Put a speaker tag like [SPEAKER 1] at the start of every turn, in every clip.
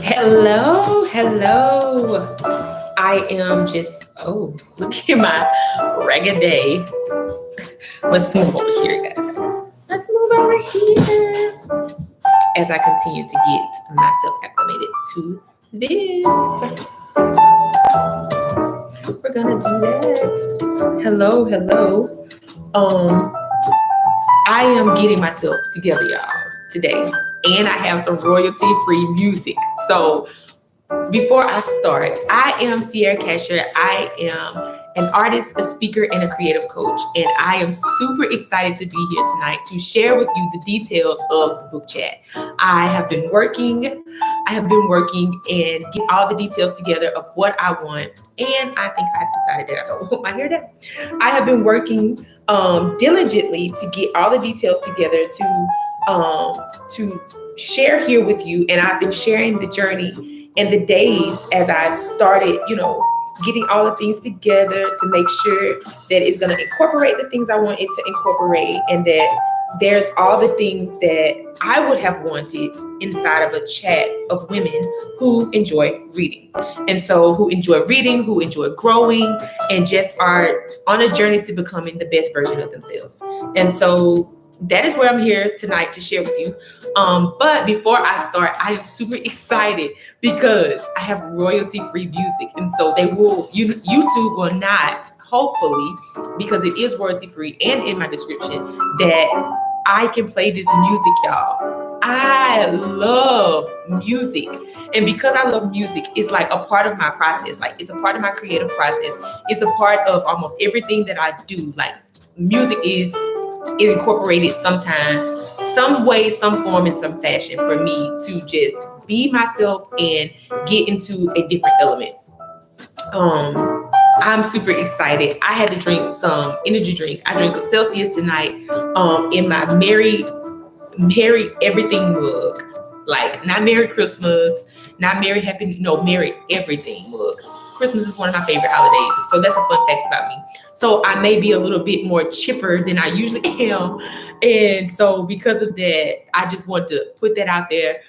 [SPEAKER 1] Hello, hello. I am just, oh, look at my reggae. Let's move over here, guys. Let's move over here as I continue to get myself acclimated to this. We're gonna do that. Hello, hello. Um, I am getting myself together, y'all, today. And I have some royalty-free music. So before I start, I am Sierra Casher. I am an artist, a speaker, and a creative coach. And I am super excited to be here tonight to share with you the details of the book chat. I have been working and get all the details together of what I want. And I think I've decided that I don't want my hair down. I have been working diligently to get all the details together to share here with you. And I've been sharing the journey and the days as I started, getting all the things together to make sure that it's going to incorporate the things I want it to incorporate, and that there's all the things that I would have wanted inside of a chat of women who enjoy reading. And so who enjoy reading, who enjoy growing, and just are on a journey to becoming the best version of themselves. And so that is where I'm here tonight to share with you. But before I start, I am super excited because I have royalty-free music. And so YouTube will not, hopefully, because it is royalty-free and in my description, that I can play this music, y'all. I love music. And because I love music, it's like a part of my process. Like, it's a part of my creative process. It's a part of almost everything that I do. Like, music is incorporated sometime, some way, some form, in some fashion for me to just be myself and get into a different element. I'm super excited. I had to drink some energy drink. I drank a Celsius tonight in my Merry Everything mug. Like, not Merry Christmas, not Merry Happy, no, Merry Everything mug. Christmas is one of my favorite holidays. So that's a fun fact about me. So I may be a little bit more chipper than I usually am. And so because of that, I just want to put that out there.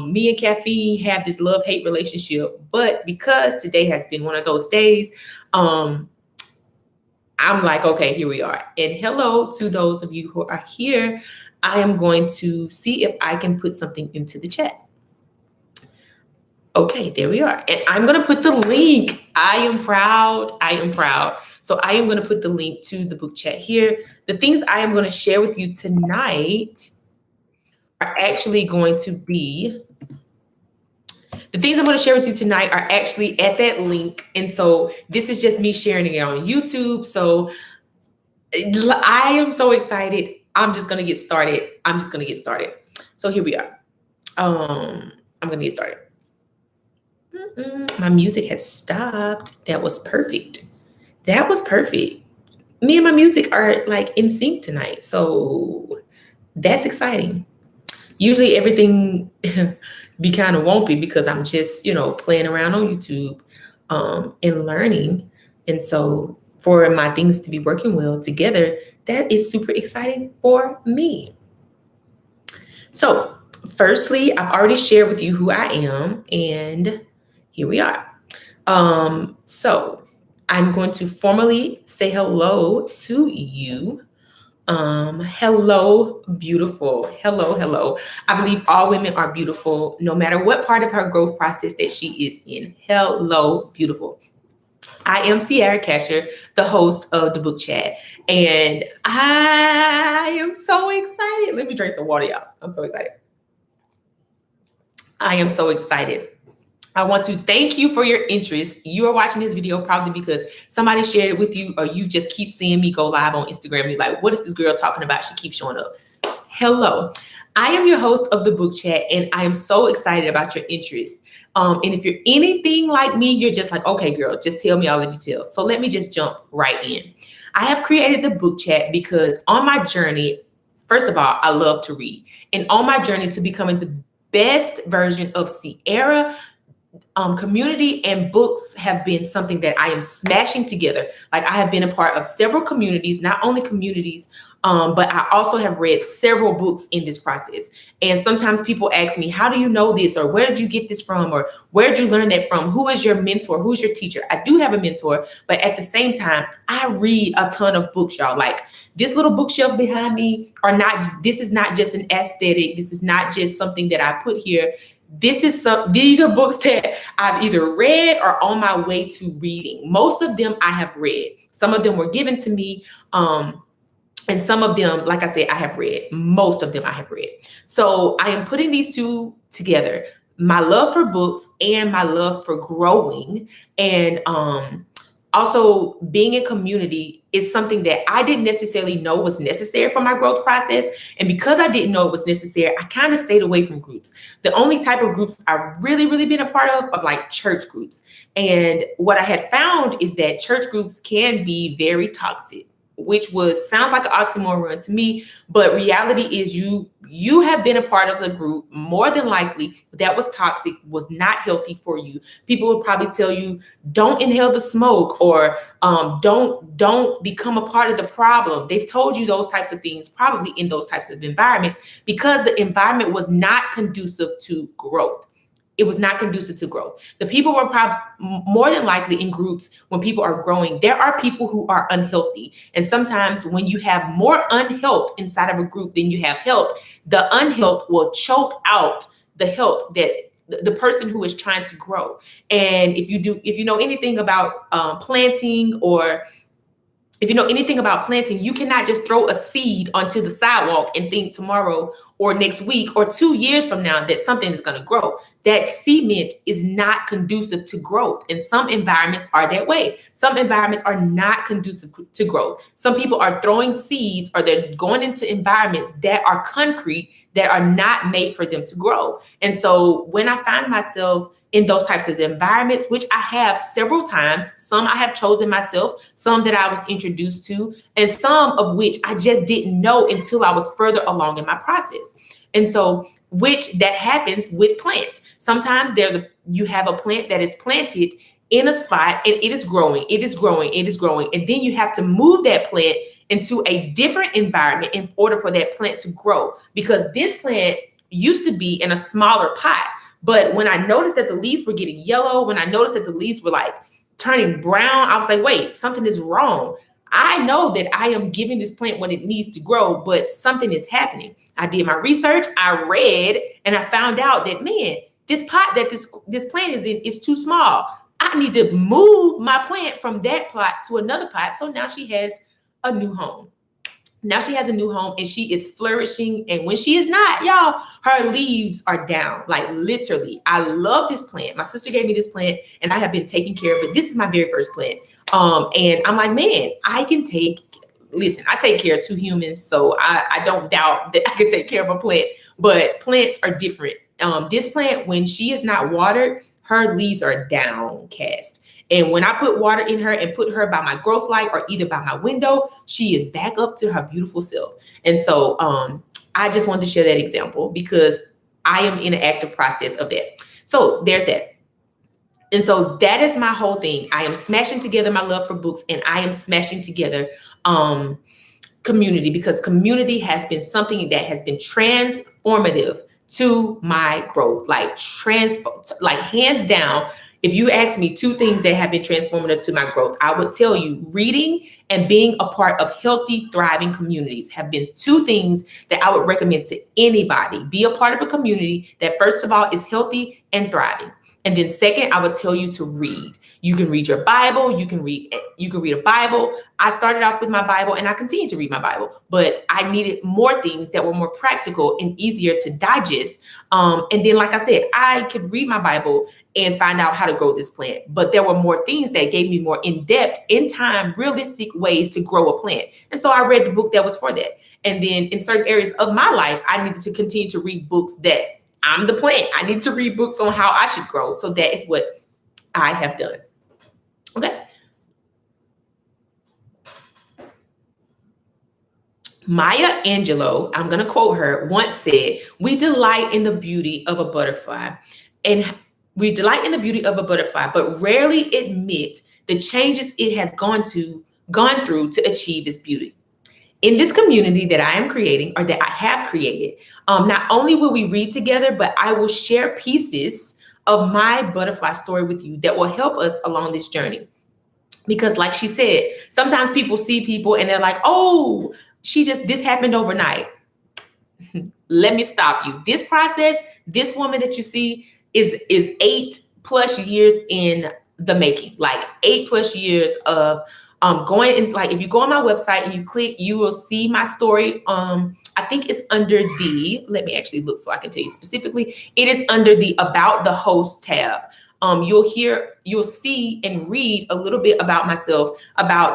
[SPEAKER 1] Me and caffeine have this love-hate relationship, but because today has been one of those days, I'm like, okay, here we are. And hello to those of you who are here. I am going to see if I can put something into the chat. Okay, there we are. And I'm going to put the link. I am proud. So I am going to put the link to the book chat here. The things I am going to share with you tonight are actually going to be, the things I'm going to share with you tonight are actually at that link. And so this is just me sharing it on YouTube. So I am so excited. I'm just going to get started. So here we are. I'm going to get started. My music has stopped. That was perfect. Me and my music are like in sync tonight. So that's exciting. Usually everything be kind of wumpy because I'm just, playing around on YouTube and learning. And so for my things to be working well together, that is super exciting for me. So firstly, I've already shared with you who I am, and here we are. So I'm going to formally say hello to you. Hello, beautiful. Hello. I believe all women are beautiful, no matter what part of her growth process that she is in. Hello, beautiful. I am Sierra Casher, the host of the book chat, and I am so excited. Let me drink some water, y'all. I'm so excited. I am so excited. I want to thank you for your interest. You are watching this video probably because somebody shared it with you, or you just keep seeing me go live on Instagram. You're like, what is this girl talking about? She keeps showing up. Hello. I am your host of the book chat, and I am so excited about your interest. And if you're anything like me, you're just like, okay, girl, just tell me all the details. So let me just jump right in. I have created the book chat because on my journey, first of all, I love to read. And on my journey to becoming the best version of Sierra, community and books have been something that I am smashing together. Like, I have been a part of several communities, not only communities, but I also have read several books in this process. And sometimes people ask me, how do you know this? Or where did you get this from? Or where did you learn that from? Who is your mentor? Who's your teacher? I do have a mentor, but at the same time, I read a ton of books, y'all. Like, this little bookshelf behind me this is not just an aesthetic. This is not just something that I put here. These are books that I've either read or on my way to reading. Most of them I have read. Some of them were given to me. And some of them, like I said, I have read. Most of them I have read. So I am putting these two together. My love for books and my love for growing. And also being in community is something that I didn't necessarily know was necessary for my growth process. And because I didn't know it was necessary, I kind of stayed away from groups. The only type of groups I've really been a part of like church groups. And what I had found is that church groups can be very toxic, which sounds like an oxymoron to me, but reality is you have been a part of the group more than likely that was toxic, was not healthy for you. People would probably tell you, don't inhale the smoke, or don't become a part of the problem. They've told you those types of things probably in those types of environments because the environment was not conducive to growth. It was not conducive to growth. The people were probably more than likely in groups when people are growing. There are people who are unhealthy. And sometimes when you have more unhealth inside of a group than you have health, the unhealth will choke out the health that the person who is trying to grow. And if you know anything about planting, or if you know anything about planting, you cannot just throw a seed onto the sidewalk and think tomorrow or next week or 2 years from now that something is going to grow. That cement is not conducive to growth. And some environments are that way. Some environments are not conducive to growth. Some people are throwing seeds, or they're going into environments that are concrete, that are not made for them to grow. And so when I find myself in those types of environments, which I have several times, some I have chosen myself, some that I was introduced to, and some of which I just didn't know until I was further along in my process. And so, which that happens with plants. Sometimes you have a plant that is planted in a spot and it is growing, it is growing, it is growing. And then you have to move that plant into a different environment in order for that plant to grow, because this plant used to be in a smaller pot. But when I noticed that the leaves were getting yellow, when I noticed that the leaves were like turning brown, I was like, wait, something is wrong. I know that I am giving this plant what it needs to grow, but something is happening. I did my research, I read, and I found out that, man, this pot that this plant is in is too small. I need to move my plant from that pot to another pot. So now she has a new home. Now she has a new home and she is flourishing. And when she is not, y'all, her leaves are down, like literally. I love this plant. My sister gave me this plant and I have been taking care of it. This is my very first plant. And I'm like, man, I take care of two humans. So I don't doubt that I can take care of a plant, but plants are different. This plant, when she is not watered, her leaves are downcast. And when I put water in her and put her by my growth light or either by my window, she is back up to her beautiful self. And so I just wanted to share that example because I am in an active process of that. So there's that. And so that is my whole thing. I am smashing together my love for books, and I am smashing together community, because community has been something that has been transformative to my growth, like hands down. If you ask me two things that have been transformative to my growth, I would tell you reading and being a part of healthy, thriving communities have been two things that I would recommend to anybody. Be a part of a community that, first of all, is healthy and thriving. And then second, I would tell you to read. You can read your Bible. You can read a Bible. I started off with my Bible and I continue to read my Bible, but I needed more things that were more practical and easier to digest. And then, like I said, I could read my Bible and find out how to grow this plant. But there were more things that gave me more in-depth, in time, realistic ways to grow a plant. And so I read the book that was for that. And then in certain areas of my life, I needed to continue to read books that I'm the plant. I need to read books on how I should grow. So that is what I have done. Okay. Maya Angelou, I'm going to quote her, once said, "We delight in the beauty of a butterfly and We delight in the beauty of a butterfly, but rarely admit the changes it has gone through to achieve its beauty. In this community that I am creating, or that I have created, not only will we read together, but I will share pieces of my butterfly story with you that will help us along this journey. Because, like she said, sometimes people see people and they're like, oh, this happened overnight. Let me stop you. This process, this woman that you see is 8+ years in the making, like 8+ years of going in. Like, if you go on my website and you click, you will see my story. I think it's under let me actually look so I can tell you specifically. It is under the About the Host tab. You'll see and read a little bit about myself.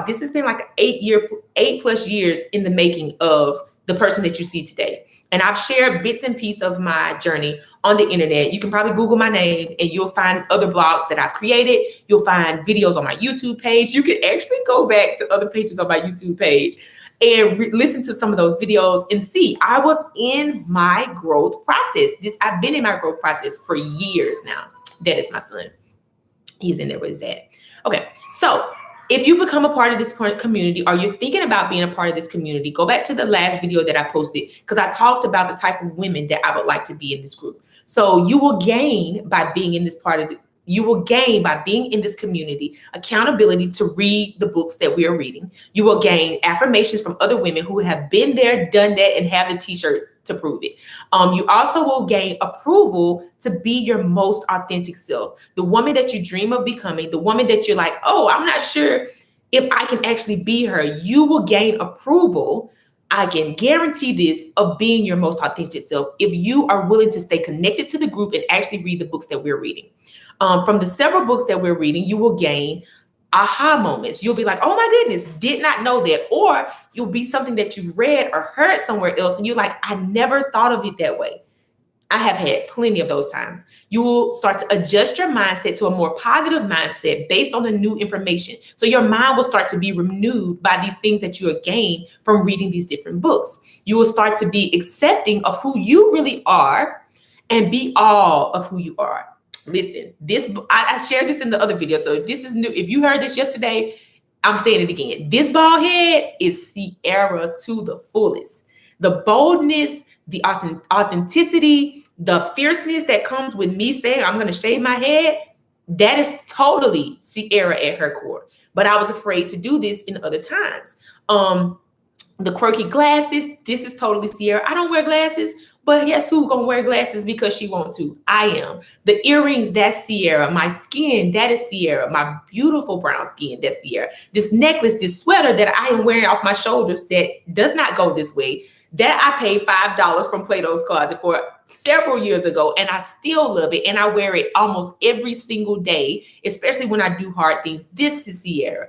[SPEAKER 1] This has been like 8+ years in the making of the person that you see today. And I've shared bits and pieces of my journey on the internet. You can probably Google my name and you'll find other blogs that I've created. You'll find videos on my YouTube page. You can actually go back to other pages on my YouTube page and listen to some of those videos and see I was in my growth process. I've been in my growth process for years now. That is my son. He's in there with his dad. Okay, so if you become a part of this community, or you're thinking about being a part of this community, go back to the last video that I posted, because I talked about the type of women that I would like to be in this group. So you will gain by being in this community accountability to read the books that we are reading. You will gain affirmations from other women who have been there, done that, and have the t-shirt to prove it. You also will gain approval to be your most authentic self, the woman that you dream of becoming, the woman that you're like, oh, I'm not sure if I can actually be her. You will gain approval, I can guarantee this, of being your most authentic self if you are willing to stay connected to the group and actually read the books that we're reading. From the several books that we're reading, you will gain aha moments. You'll be like, oh my goodness, did not know that. Or you'll be something that you've read or heard somewhere else and you're like, I never thought of it that way. I have had plenty of those times. You will start to adjust your mindset to a more positive mindset based on the new information. So your mind will start to be renewed by these things that you have gained from reading these different books. You will start to be accepting of who you really are and be all of who you are. Listen, I shared this in the other video. So if this is new, if you heard this yesterday, I'm saying it again. This bald head is Ciara to the fullest. The boldness, the authenticity, the fierceness that comes with me saying I'm going to shave my head, that is totally Ciara at her core. But I was afraid to do this in other times. The quirky glasses, this is totally Ciara. I don't wear glasses, but guess who's gonna wear glasses because she wants to? I am. The earrings, that's Ciara. My skin, that is Ciara. My beautiful brown skin, that's Ciara. This necklace, this sweater that I am wearing off my shoulders that does not go this way, that I paid $5 from Plato's Closet for several years ago, and I still love it, and I wear it almost every single day, especially when I do hard things. This is Ciara.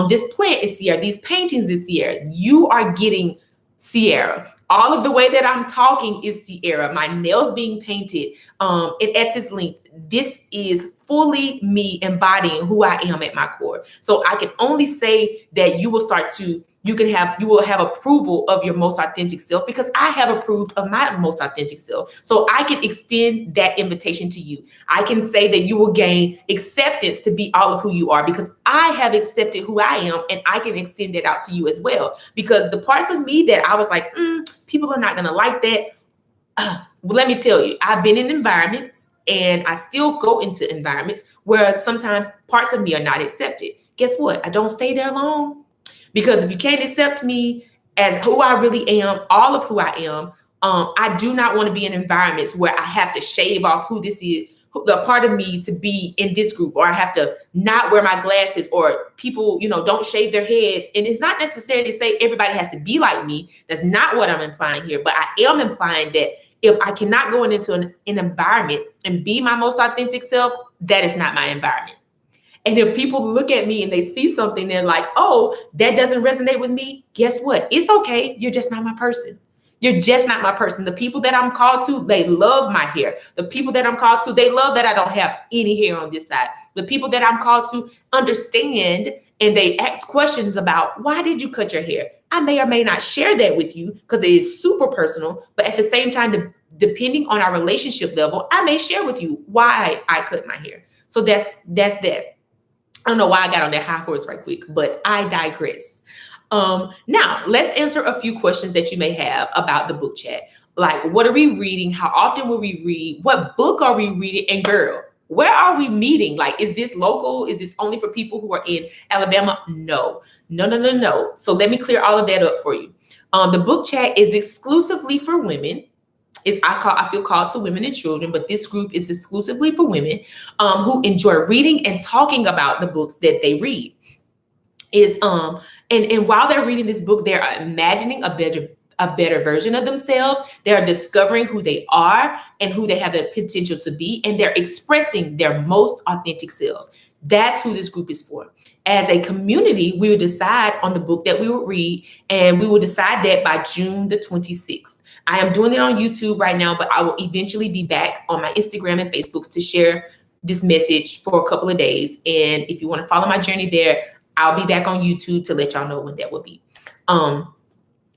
[SPEAKER 1] This plant is Ciara. These paintings is Ciara. You are getting Ciara. All of the way that I'm talking is Ciara. My nails being painted, and at this length, this is fully me embodying who I am at my core. So I can only say that you will have approval of your most authentic self, because I have approved of my most authentic self. So I can extend that invitation to you. I can say that you will gain acceptance to be all of who you are, because I have accepted who I am, and I can extend that out to you as well. Because the parts of me that I was like, people are not going to like that. Well, let me tell you, I've been in environments, and I still go into environments where sometimes parts of me are not accepted. Guess what? I don't stay there long. Because if you can't accept me as who I really am, all of who I am, I do not want to be in environments where I have to shave off who this is, the part of me to be in this group, or I have to not wear my glasses, or people, don't shave their heads. And it's not necessarily to say everybody has to be like me. That's not what I'm implying here. But I am implying that if I cannot go into an environment and be my most authentic self, that is not my environment. And if people look at me and they see something, they're like, oh, that doesn't resonate with me. Guess what? It's okay. You're just not my person. You're just not my person. The people that I'm called to, they love my hair. The people that I'm called to, they love that I don't have any hair on this side. The people that I'm called to understand, and they ask questions about, why did you cut your hair? I may or may not share that with you because it is super personal. But at the same time, depending on our relationship level, I may share with you why I cut my hair. So that's that. I don't know why I got on that high horse right quick, but I digress. Now let's answer a few questions that you may have about the book chat. Like, what are we reading? How often will we read? What book are we reading? And girl, where are we meeting? Like, is this local? Is this only for people who are in Alabama? No. So let me clear all of that up for you. The book chat is exclusively for women. I feel called to women and children, but this group is exclusively for women who enjoy reading and talking about the books that they read. And while they're reading this book, they are imagining a better version of themselves. They are discovering who they are and who they have the potential to be, and they're expressing their most authentic selves. That's who this group is for. As a community, we will decide on the book that we will read, and we will decide that by June the 26th. I am doing it on YouTube right now, but I will eventually be back on my Instagram and Facebook to share this message for a couple of days. And if you want to follow my journey there, I'll be back on YouTube to let y'all know when that will be.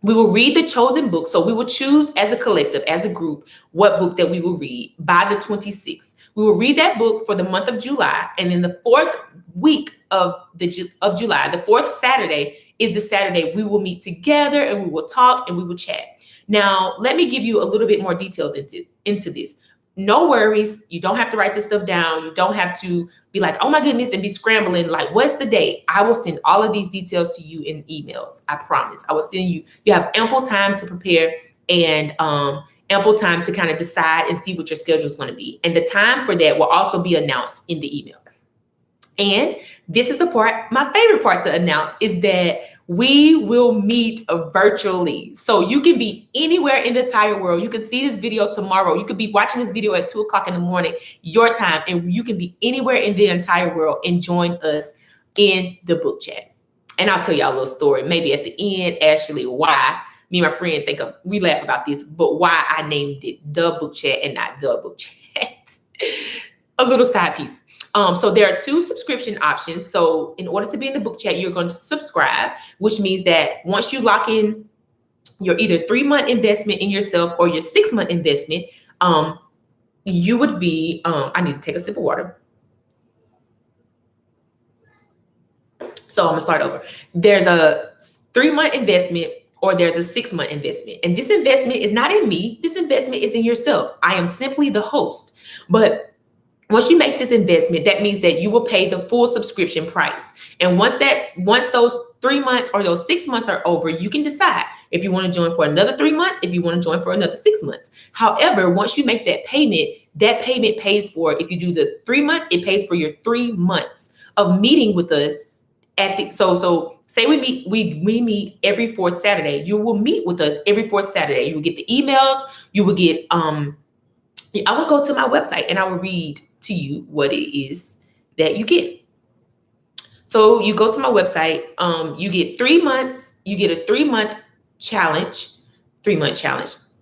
[SPEAKER 1] We will read the chosen book. So we will choose as a collective, as a group, what book that we will read by the 26th. We will read that book for the month of July. And in the fourth week of July, the fourth Saturday is the Saturday we will meet together and we will talk and we will chat. Now, let me give you a little bit more details into this. No worries. You don't have to write this stuff down. You don't have to be like, oh my goodness, and be scrambling. Like, what's the date? I will send all of these details to you in emails. I promise. I will send you. You have ample time to prepare and ample time to kind of decide and see what your schedule is going to be. And the time for that will also be announced in the email. And this is the part, my favorite part to announce, is that we will meet virtually. So you can be anywhere in the entire world. You can see this video tomorrow. You could be watching this video at 2:00 in the morning, your time, and you can be anywhere in the entire world and join us in the book chat. And I'll tell y'all a little story, maybe at the end, actually, why me and my friend we laugh about this, but why I named it the book chat and not the book chat. A little side piece. So there are 2 subscription options. So in order to be in the book chat, you're going to subscribe, which means that once you lock in your either 3-month investment in yourself or your 6-month investment, you would be, I need to take a sip of water. So I'm gonna start over. There's a 3-month investment or there's a 6-month investment. And this investment is not in me. This investment is in yourself. I am simply the host. But once you make this investment, that means that you will pay the full subscription price. And once those 3 months or those 6 months are over, you can decide if you want to join for another 3 months, if you want to join for another 6 months. However, once you make that payment pays for, if you do the 3 months, it pays for your 3 months of meeting with us so say we meet every 4th Saturday. You will meet with us every 4th Saturday. You will get the emails, you will get I will go to my website and I will read to you what it is that you get. So you go to my website, you get 3 months, you get a 3-month challenge.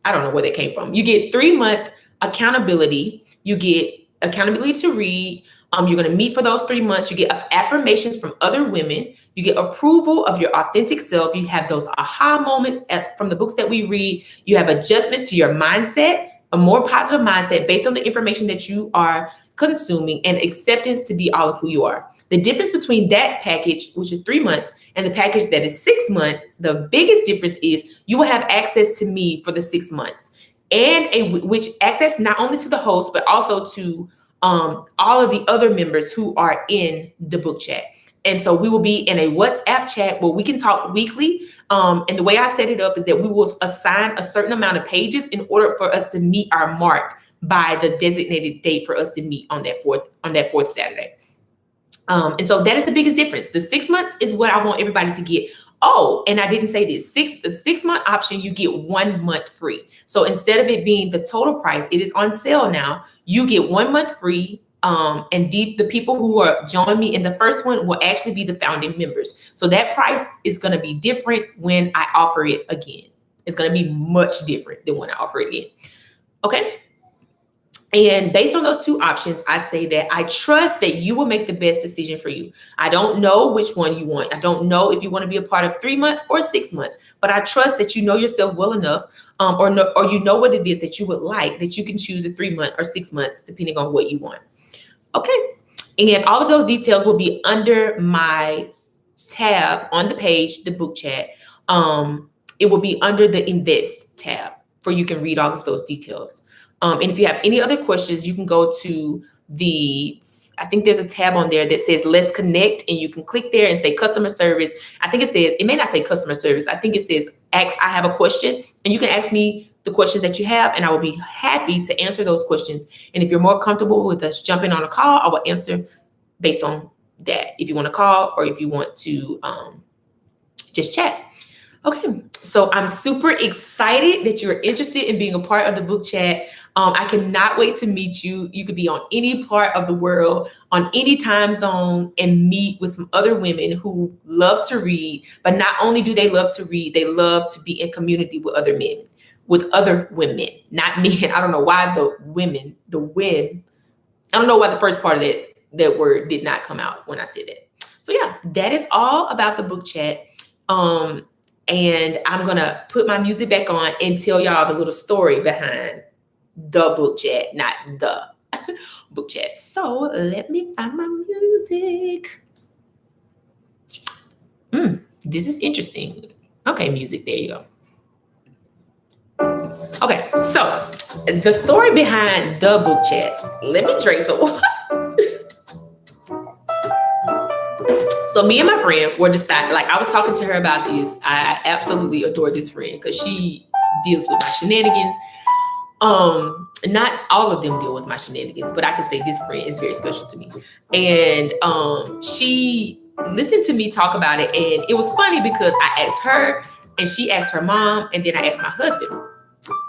[SPEAKER 1] I don't know where that came from. You get 3-month accountability. You get accountability to read. You're going to meet for those 3 months. You get affirmations from other women. You get approval of your authentic self. You have those aha moments from the books that we read. You have adjustments to your mindset, a more positive mindset based on the information that you are consuming, and acceptance to be all of who you are. The difference between that package, which is 3 months, and the package that is 6 months, the biggest difference is you will have access to me for the 6 months, and which access not only to the host, but also to all of the other members who are in the book chat. And so we will be in a WhatsApp chat where we can talk weekly. And the way I set it up is that we will assign a certain amount of pages in order for us to meet our mark by the designated date for us to meet on that fourth Saturday. And so that is the biggest difference. The 6 months is what I want everybody to get. Oh, and I didn't say this. The 6-month option, you get 1 month free. So instead of it being the total price, it is on sale now. You get 1 month free. And the people who are joining me in the first one will actually be the founding members. So that price is going to be different when I offer it again. It's going to be much different than when I offer it again. Okay. And based on those two options, I say that I trust that you will make the best decision for you. I don't know which one you want. I don't know if you want to be a part of 3 months or 6 months, but I trust that you know yourself well enough, or you know what it is that you would like, that you can choose a 3 month or 6 months, depending on what you want. Okay. And all of those details will be under my tab on the page, the book chat. It will be under the invest tab where you can read all of those details. And if you have any other questions, you can go to I think there's a tab on there that says let's connect, and you can click there and say customer service. I think it may not say customer service. I think it says I have a question, and you can ask me the questions that you have, and I will be happy to answer those questions. And if you're more comfortable with us jumping on a call, I will answer based on that, if you want to call or if you want to just chat. Okay, so I'm super excited that you're interested in being a part of the book chat. I cannot wait to meet you. You could be on any part of the world, on any time zone, and meet with some other women who love to read. But not only do they love to read, they love to be in community with other men, not men. I don't know why I don't know why the first part of that word did not come out when I said that. So yeah, that is all about the book chat. And I'm going to put my music back on and tell y'all the little story behind the book chat, not the book chat. So let me find my music. This is interesting. Okay, music, there you go. Okay, so the story behind the book chat. Let me drink some water. So me and my friend were deciding, like I was talking to her about this. I absolutely adore this friend because she deals with my shenanigans. Not all of them deal with my shenanigans, but I can say this friend is very special to me. And she listened to me talk about it, and it was funny because I asked her and she asked her mom, and then I asked my husband.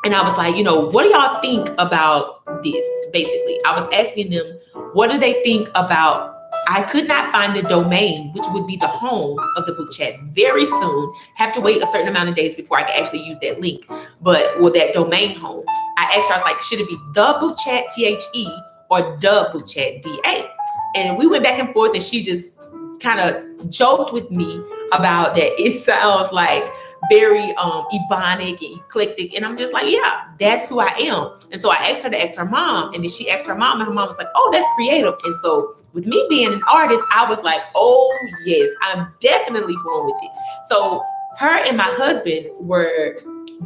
[SPEAKER 1] And I was like, what do y'all think about this? Basically, I was asking them, what do they think about, I could not find the domain, which would be the home of the book chat very soon. Have to wait a certain amount of days before I can actually use that link. But with that domain home, I asked her, I was like, should it be the book chat THE or the book chat DA? And we went back and forth, and she just kind of joked with me about that. It sounds like very ebonic and eclectic, and I'm just like, yeah, that's who I am. And so I asked her to ask her mom, and then she asked her mom, and her mom was like, oh, that's creative. And so with me being an artist, I was like, oh yes, I'm definitely going with it. So her and my husband were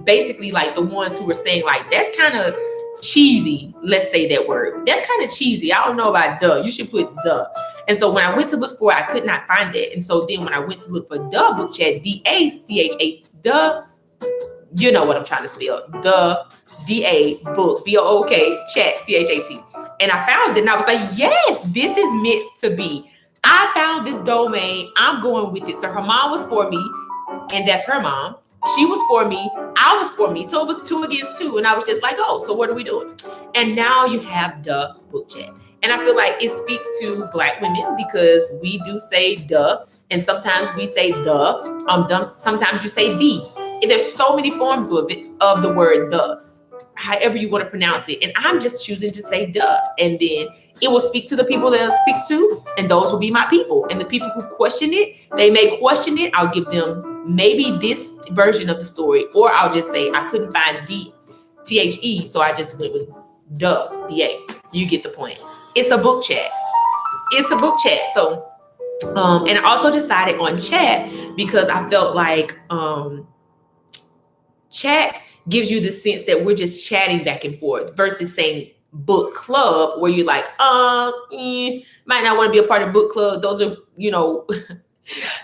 [SPEAKER 1] basically like the ones who were saying, like, that's kind of cheesy. Let's say that word. That's kind of cheesy. I don't know about the. You should put the. And so when I went to look for it, I could not find it. And so then when I went to look for the book chat, DACHA, the, you know what I'm trying to spell, the DA book, BOOK chat, CHAT. And I found it, and I was like, yes, this is meant to be. I found this domain. I'm going with it. So her mom was for me, and that's her mom. She was for me. I was for me. So it was 2 against 2. And I was just like, oh, so what are we doing? And now you have the book chat. And I feel like it speaks to Black women because we do say the, and sometimes we say the, sometimes you say the. And there's so many forms of it, of the word the, however you want to pronounce it. And I'm just choosing to say the. And then it will speak to the people that it'll speak to, and those will be my people. And the people who question it, they may question it. I'll give them maybe this version of the story, or I'll just say I couldn't find the THE, so I just went with the DA. You get the point. It's a book chat. It's a book chat. So, and I also decided on chat because I felt like chat gives you the sense that we're just chatting back and forth versus saying book club, where you're like, might not want to be a part of book club. Those are,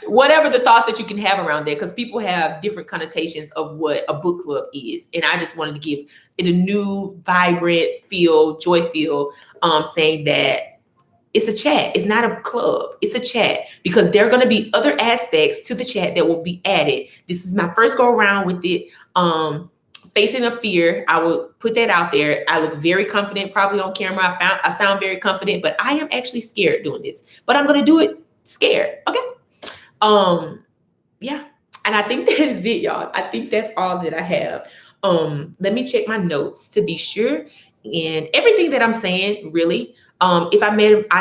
[SPEAKER 1] whatever the thoughts that you can have around that, because people have different connotations of what a book club is. And I just wanted to give it a new, vibrant feel, joy feel, saying that it's a chat. It's not a club. It's a chat, because there are going to be other aspects to the chat that will be added. This is my first go around with it. Facing a fear, I will put that out there. I look very confident, probably on camera. I sound very confident, but I am actually scared doing this. But I'm going to do it scared. Okay. Yeah. And I think that is it, y'all. I think that's all that I have. Let me check my notes to be sure And everything that I'm saying, really, if I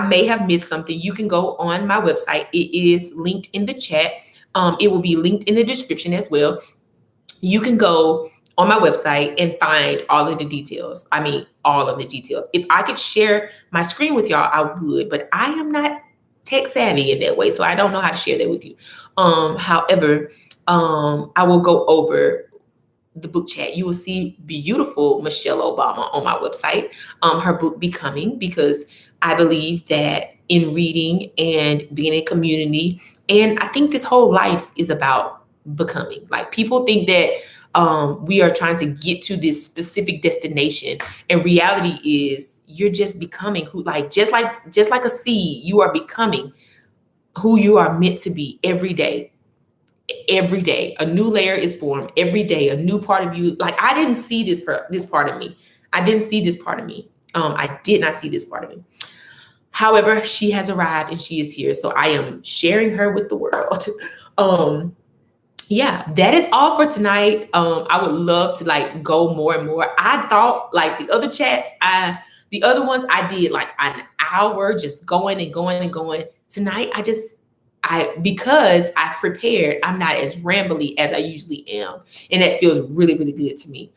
[SPEAKER 1] may have missed something, you can go on my website. It is linked in the chat. It will be linked in the description as well. You can go on my website and find all of the details. I mean, all of the details. If I could share my screen with y'all, I would, but I am not tech savvy in that way, so I don't know how to share that with you. However, I will go over the book chat. You will see beautiful Michelle Obama on my website. Her book Becoming, because I believe that in reading and being in community, and I think this whole life is about becoming. Like, people think that we are trying to get to this specific destination, and reality is you're just becoming who, like, just like a seed, you are becoming who you are meant to be every day. Every day a new layer is formed. Every day a new part of you. Like, I didn't see this part of me. I didn't see this part of me. I did not see this part of me. However, she has arrived and she is here, so I am sharing her with the world. Yeah, that is all for tonight. I would love to like go more and more. I thought like the other chats, the other ones I did like an hour just going and going and going. Tonight because I prepared, I'm not as rambly as I usually am, and that feels really, really good to me.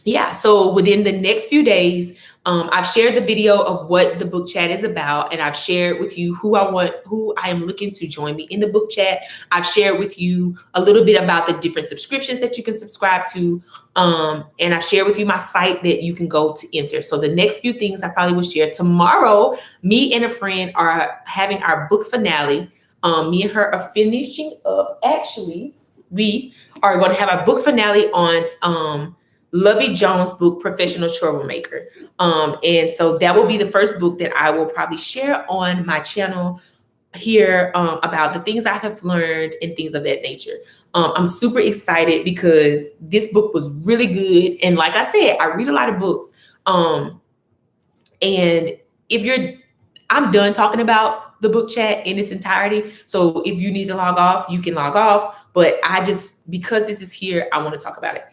[SPEAKER 1] Yeah, so within the next few days, I've shared the video of what the book chat is about, and I've shared with you who I am looking to join me in the book chat. I've shared with you a little bit about the different subscriptions that you can subscribe to, and I've shared with you my site that you can go to enter. So the next few things I probably will share tomorrow. Me and a friend are having our book finale. Me and her are finishing up. Actually, we are going to have our book finale on Lovey Jones' book, Professional Troublemaker. And so that will be the first book that I will probably share on my channel here, about the things I have learned and things of that nature. I'm super excited because this book was really good. And like I said, I read a lot of books. And I'm done talking about the book chat in its entirety. So if you need to log off, you can log off. But because this is here, I want to talk about it.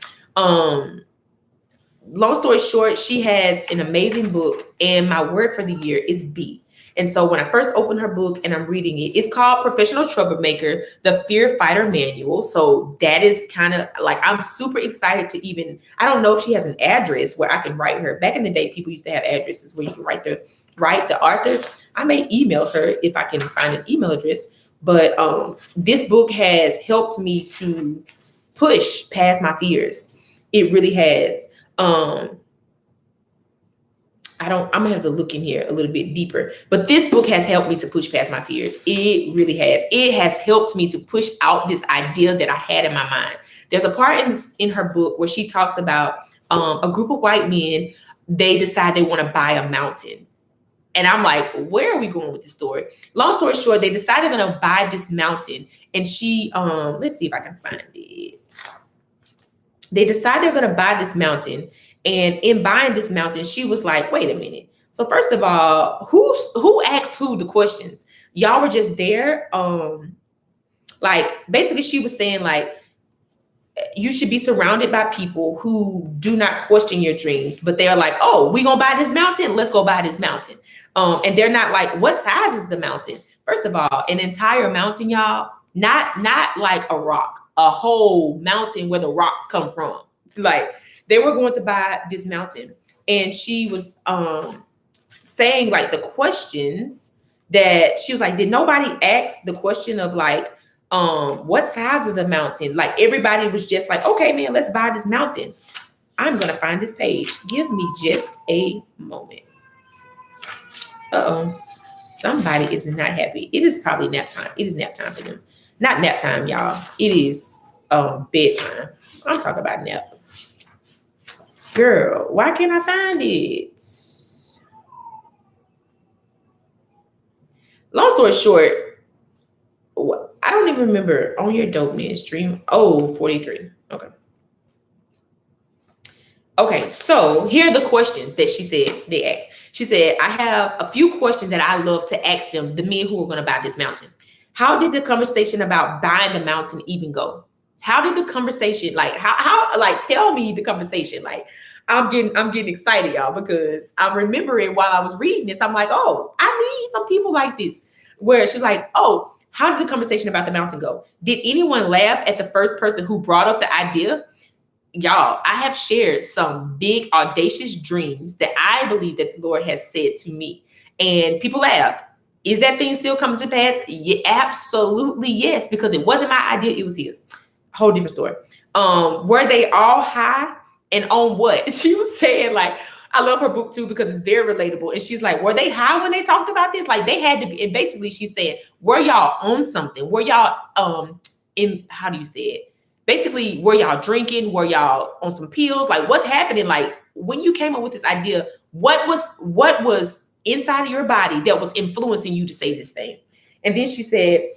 [SPEAKER 1] Long story short, she has an amazing book, and my word for the year is B. And so when I first opened her book and I'm reading it, it's called Professional Troublemaker, the Fear Fighter Manual. So that is kind of like, I'm super excited to I don't know if she has an address where I can write her. Back in the day, people used to have addresses where you can write the author. I may email her if I can find an email address. But this book has helped me to push past my fears. It really has. I'm gonna have to look in here a little bit deeper, but this book has helped me to push past my fears. It really has. It has helped me to push out this idea that I had in my mind. There's a part in her book where she talks about a group of white men. They decide they want to buy a mountain. And I'm like, where are we going with this story? Long story short, they decide they're going to buy this mountain. And she, let's see if I can find it. They decide they're going to buy this mountain. And in buying this mountain, she was like, wait a minute. So first of all, who asked who the questions? Y'all were just there. Like, basically she was saying like, you should be surrounded by people who do not question your dreams, but they're like, oh, we gonna buy this mountain? Let's go buy this mountain. And they're not like, what size is the mountain? First of all, an entire mountain, y'all, not like a rock, a whole mountain where the rocks come from. Like, they were going to buy this mountain. And she was saying like the questions that she was like, did nobody ask the question of like, what size of the mountain? Like, everybody was just like, okay, man, let's buy this mountain. I'm gonna find this page. Give me just a moment. Somebody is not happy. It is probably nap time. It is nap time for them. Not nap time, y'all. It is bedtime. I'm talking about nap. Girl, why can't I find it? Long story short, I don't even remember on your dope man stream. Oh, 43. Okay, so here are the questions that she said they asked. She said, I have a few questions that I love to ask them, the men who are going to buy this mountain. How did the conversation about buying the mountain even go? How did the conversation, like, how, like, tell me the conversation. Like, I'm getting excited, y'all, because I'm remembering while I was reading this, I'm like, oh, I need some people like this. Where she's like, oh, how did the conversation about the mountain go? Did anyone laugh at the first person who brought up the idea? Y'all, I have shared some big, audacious dreams that I believe that the Lord has said to me, and people laughed. Is that thing still coming to pass? Yeah, absolutely yes, because it wasn't my idea, it was his. Whole different story. Were they all high and on what? She was saying, like, I love her book too because it's very relatable. And she's like, were they high when they talked about this? Like, they had to be. And basically, she's saying, were y'all on something? Were y'all in, how do you say it? Basically, were y'all drinking? Were y'all on some pills? Like, what's happening? Like, when you came up with this idea, what was inside of your body that was influencing you to say this thing? And then she said,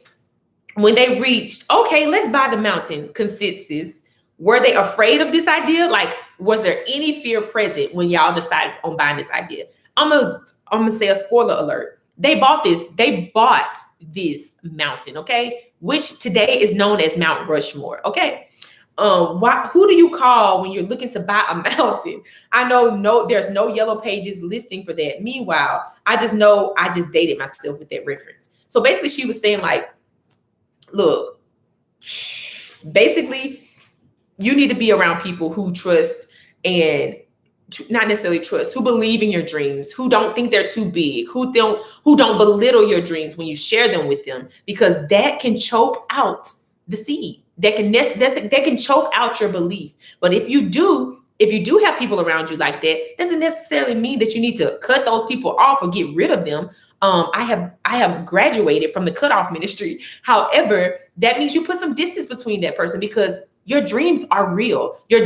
[SPEAKER 1] when they reached, okay, let's buy the mountain consensus, were they afraid of this idea? Like, was there any fear present when y'all decided on buying this idea? I'm gonna say a spoiler alert. They bought this mountain, okay? Which today is known as Mount Rushmore, okay? Who do you call when you're looking to buy a mountain? I know there's no yellow pages listing for that. Meanwhile, I just dated myself with that reference. So basically she was saying, like, look, basically you need to be around people who trust and not necessarily trust, who believe in your dreams, who don't think they're too big, who don't belittle your dreams when you share them with them, because that can choke out the seed. That can choke out your belief. But if you do have people around you like that, doesn't necessarily mean that you need to cut those people off or get rid of them. I have graduated from the cutoff ministry. However, that means you put some distance between that person, because your dreams are real. Your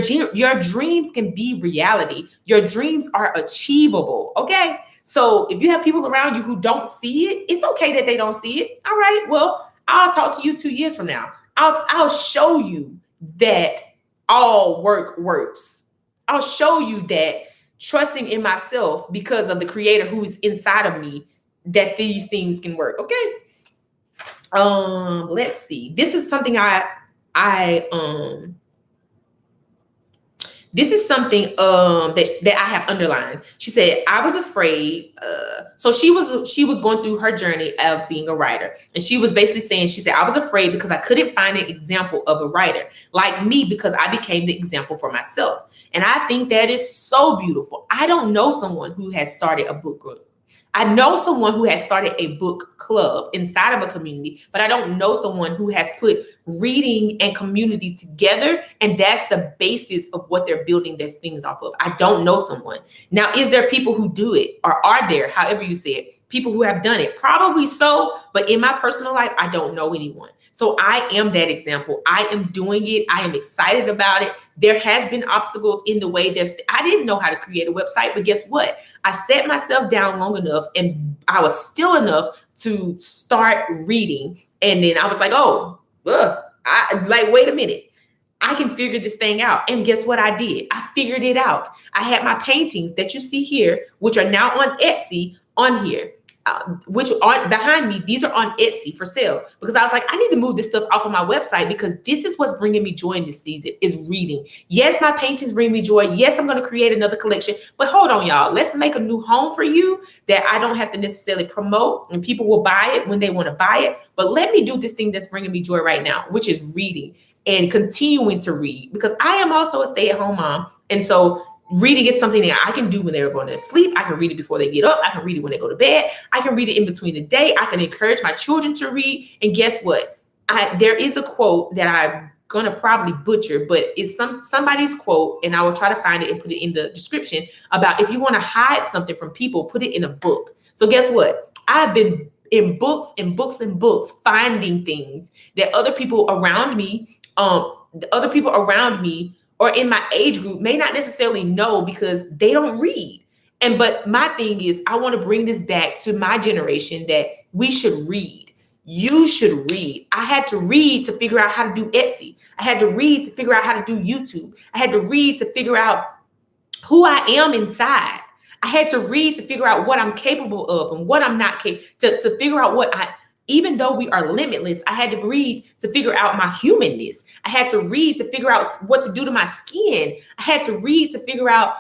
[SPEAKER 1] dreams can be reality. Your dreams are achievable. Okay. So if you have people around you who don't see it, it's okay that they don't see it. All right. Well, I'll talk to you 2 years from now. I'll show you that all work works. I'll show you that trusting in myself because of the creator who is inside of me, that these things can work. Okay. Let's see. This is something this is something that I have underlined. She said, I was afraid. So she was going through her journey of being a writer. And she was basically saying, she said, I was afraid because I couldn't find an example of a writer like me, because I became the example for myself. And I think that is so beautiful. I don't know someone who has started a book group. I know someone who has started a book club inside of a community, but I don't know someone who has put reading and community together, and that's the basis of what they're building their things off of. I don't know someone. Now, is there people who do it, or are there, however you say it, people who have done it? Probably so, but in my personal life, I don't know anyone. So I am that example. I am doing it. I am excited about it. There has been obstacles in the way. I didn't know how to create a website, but guess what? I set myself down long enough, and I was still enough to start reading. And then I was like, wait a minute. I can figure this thing out. And guess what I did? I figured it out. I had my paintings that you see here, which are now on Etsy, on here. Which aren't behind me. These are on Etsy for sale, because I was like, I need to move this stuff off of my website, because this is what's bringing me joy in this season, is reading. Yes, my paintings bring me joy. Yes, I'm going to create another collection, but hold on, y'all. Let's make a new home for you that I don't have to necessarily promote, and people will buy it when they want to buy it. But let me do this thing that's bringing me joy right now, which is reading and continuing to read, because I am also a stay-at-home mom. And so reading is something that I can do when they're going to sleep. I can read it before they get up. I can read it when they go to bed. I can read it in between the day. I can encourage my children to read. And guess what? There is a quote that I'm going to probably butcher, but it's somebody's quote, and I will try to find it and put it in the description, about if you want to hide something from people, put it in a book. So guess what? I've been in books and books and books, finding things that other people around me, or in my age group may not necessarily know, because they don't read. But my thing is, I want to bring this back to my generation, that we should read. You should read. I had to read to figure out how to do Etsy. I had to read to figure out how to do YouTube. I had to read to figure out who I am inside. I had to read to figure out what I'm capable of and what I'm not capable, to figure out what Even though we are limitless, I had to read to figure out my humanness. I had to read to figure out what to do to my skin. I had to read to figure out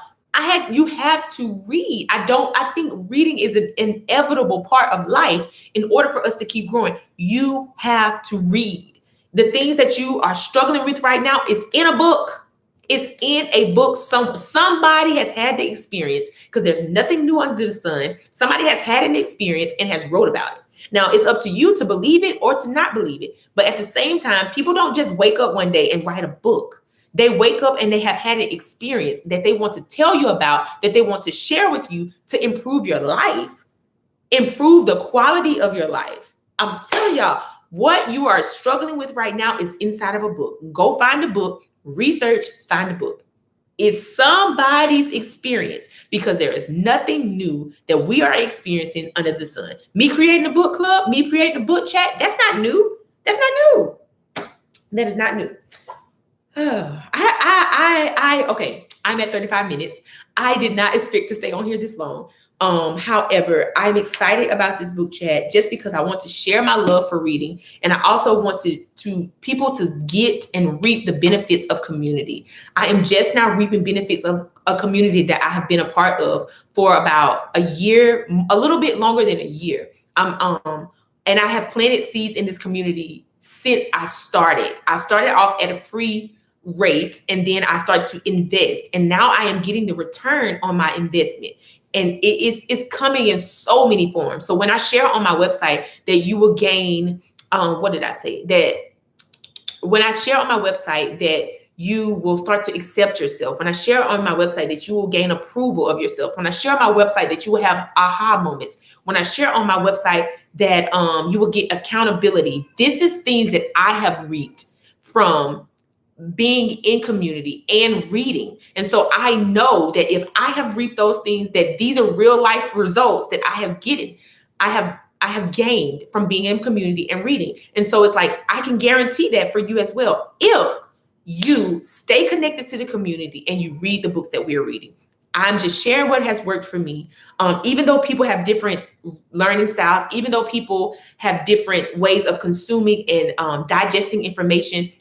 [SPEAKER 1] you have to read. I think reading is an inevitable part of life in order for us to keep growing. You have to read. The things that you are struggling with right now is in a book. It's in a book. Somebody has had the experience, because there's nothing new under the sun. Somebody has had an experience and has wrote about it. Now, it's up to you to believe it or to not believe it. But at the same time, people don't just wake up one day and write a book. They wake up and they have had an experience that they want to tell you about, that they want to share with you to improve your life, improve the quality of your life. I'm telling y'all, what you are struggling with right now is inside of a book. Go find a book, research, find a book. It's somebody's experience, because there is nothing new that we are experiencing under the sun. Me creating a book club, me creating a book chat, that's not new. That's not new. That is not new. Okay, I'm at 35 minutes. I did not expect to stay on here this long. However, I'm excited about this book chat just because I want to share my love for reading. And I also want to people to get and reap the benefits of community. I am just now reaping benefits of a community that I have been a part of for about a year, a little bit longer than a year. And I have planted seeds in this community since I started. I started off at a free rate, and then I started to invest. And now I am getting the return on my investment. And it's coming in so many forms. So when I share on my website that you will gain, what did I say? That when I share on my website that you will start to accept yourself. When I share on my website that you will gain approval of yourself. When I share on my website that you will have aha moments. When I share on my website that you will get accountability. This is things that I have reaped from being in community and reading. And so I know that if I have reaped those things, that these are real life results that I have gained from being in community and reading. And so it's like, I can guarantee that for you as well, if you stay connected to the community and you read the books that we're reading. I'm just sharing what has worked for me. Even though people have different learning styles, even though people have different ways of consuming and digesting information,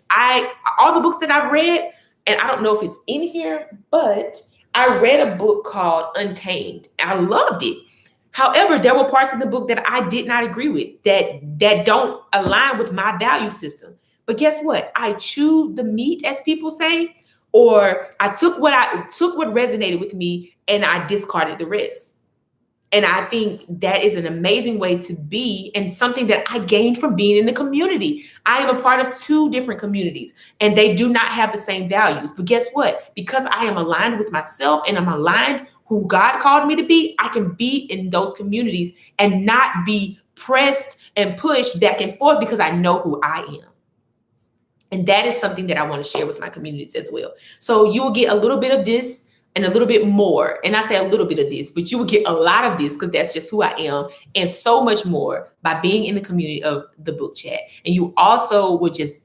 [SPEAKER 1] all the books that I've read, and I don't know if it's in here, but I read a book called Untamed. I loved it. However, there were parts of the book that I did not agree with, that don't align with my value system. But guess what? I chewed the meat, as people say, or I took what resonated with me and I discarded the rest. And I think that is an amazing way to be, and something that I gained from being in the community. I am a part of 2 different communities, and they do not have the same values. But guess what? Because I am aligned with myself and I'm aligned who God called me to be, I can be in those communities and not be pressed and pushed back and forth, because I know who I am. And that is something that I want to share with my communities as well. So you will get a little bit of this and a little bit more. And I say a little bit of this, but you will get a lot of this, because that's just who I am, and so much more by being in the community of the book chat. And you also will just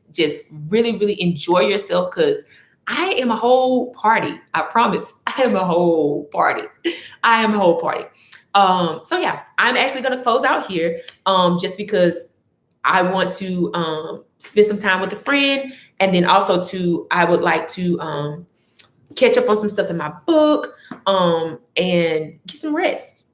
[SPEAKER 1] really, really enjoy yourself, because I am a whole party. I promise. I am a whole party. I am a whole party. So yeah, I'm actually going to close out here just because I want to spend some time with a friend. And then also I would like to catch up on some stuff in my book and get some rest.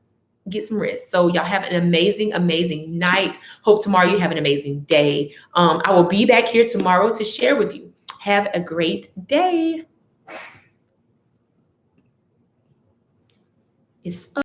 [SPEAKER 1] So y'all have an amazing, amazing night. Hope tomorrow you have an amazing day. I will be back here tomorrow to share with you. Have a great day. It's